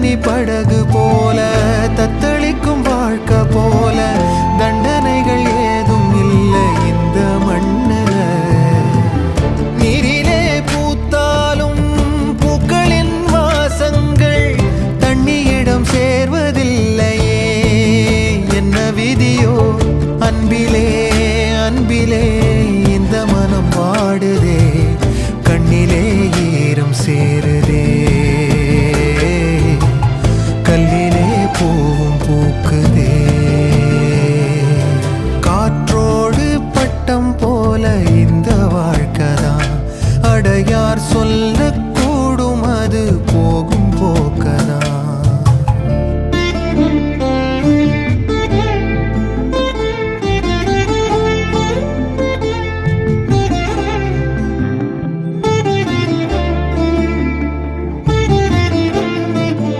நீ படகு போல தத்தளிக்கும் வாழ்க்கை போல தண்டனைகள் ஏதும் இல்லை இந்த மண்ணில. நீரிலே பூத்தாலும் பூக்களின் வாசங்கள் தண்ணியிடம் சேர்வதில்லையே. என்ன விதியோ அன்பிலே அன்பிலே இந்த மனம் வாடுதே, கண்ணிலே ஈரம் சேருதே, கல்லிலே பூவும் பூக்கு